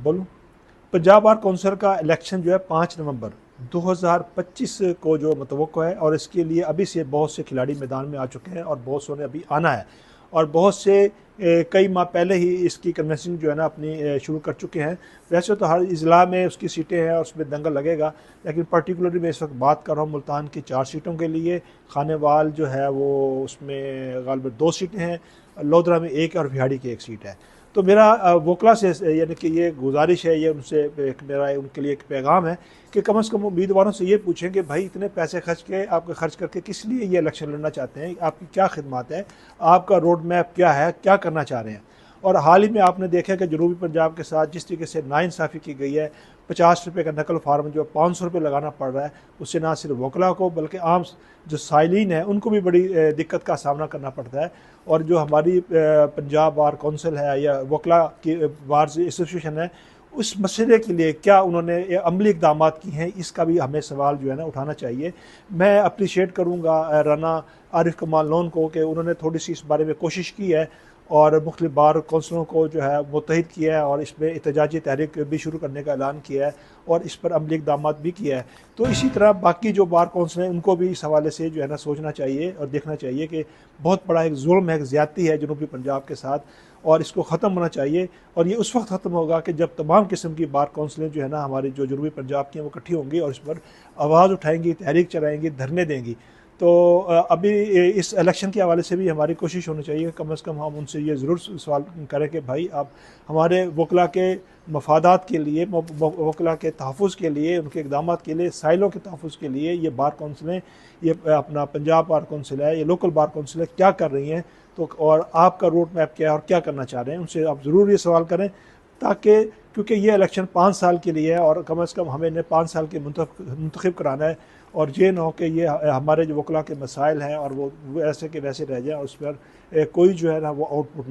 बोलूँ। Punjab bar council का election जो है 5 नवंबर 2025 को जो मुतवक्को है, और इसके लिए अभी से बहुत से खिलाड़ी मैदान में आ चुके हैं और बहुत सौ ने अभी आना है, और बहुत से कई माह पहले ही इसकी कन्वेंसिंग जो है ना अपनी शुरू कर चुके हैं। वैसे तो हर इज़ला में उसकी सीटें हैं और उसमें दंगल लगेगा, लेकिन पर्टिकुलरली मैं इस वक्त बात कर रहा हूँ मुल्तान की 4 सीटों के लिए। खानेवाल जो है वो उसमें गालिबन 2 सीटें हैं, लोधरा में 1 और बिहाड़ी की 1 सीट है। तो मेरा वोकला से यानी कि ये गुजारिश है, ये उनसे एक मेरा उनके लिए एक पैगाम है कि कम से कम उम्मीदवारों से ये पूछें कि भाई इतने पैसे खर्च करके किस लिए ये इलेक्शन लड़ना चाहते हैं, आपकी क्या खिदमत है, आपका रोड मैप क्या है, क्या करना चाह रहे हैं। और हाल ही में आपने देखा कि जनूबी पंजाब के साथ जिस तरीके से नाइंसाफ़ी की गई है, 50 रुपये का नकल फार्म जो 500 रुपये लगाना पड़ रहा है, उससे ना सिर्फ वकला को बल्कि आम जो साइलिन है उनको भी बड़ी दिक्कत का सामना करना पड़ता है। और जो हमारी पंजाब बार कौंसिल है या वकला की बार एसोसिएशन है, उस मसले के लिए क्या उन्होंने अमली इकदाम किए हैं, इसका भी हमें सवाल जो है ना उठाना चाहिए। मैं अप्रिशिएट करूँगा राना आरिफ कमाल लोन को कि उन्होंने थोड़ी सी इस बारे में कोशिश की है और मुख्तलिफ बार कौंसलों को जो है मुत्तहिद किया है और इसमें एहतजाजी तहरीक भी शुरू करने का ऐलान किया है और इस पर अमली इकदाम भी किया है। तो इसी तरह बाकी जो बार कौंसिल हैं उनको भी इस हवाले से जो है ना सोचना चाहिए और देखना चाहिए कि बहुत बड़ा एक जुल्म है, एक ज़्यादती है जनूबी पंजाब के साथ, और इसको ख़त्म होना चाहिए। और ये उस वक्त ख़त्म होगा कि जब तमाम किस्म की बार कौंसिलें जो है ना हमारी जो जनूबी पंजाब की हैं वो इकट्ठी होंगी और इस पर आवाज़ उठाएंगी, तहरीक चलाएंगी, धरने देंगी। तो अभी इस इलेक्शन के हवाले से भी हमारी कोशिश होनी चाहिए, कम से कम हम उनसे ये ज़रूर सवाल करें कि भाई आप हमारे वकला के मफादात के लिए, वकला के तहफ़्फ़ुज़ के लिए, उनके इक़दामात के लिए, साइलों के तहफ़्फ़ुज़ के लिए ये बार कौंसिलें, ये अपना पंजाब बार कौंसिल है, ये लोकल बार कौंसिल है, क्या कर रही हैं। तो और आपका रोड मैप क्या है और क्या करना चाह रहे हैं, उनसे आप ज़रूर ये सवाल करें, ताकि क्योंकि ये इलेक्शन 5 साल के लिए है और कम से कम हमें इन्हें 5 साल के मुंतखब कराना है। और ये ना हो कि ये हमारे जो वकला के मसाइल हैं और वो ऐसे के वैसे रह जाएँ और उस पर कोई जो है ना वो आउटपुट ना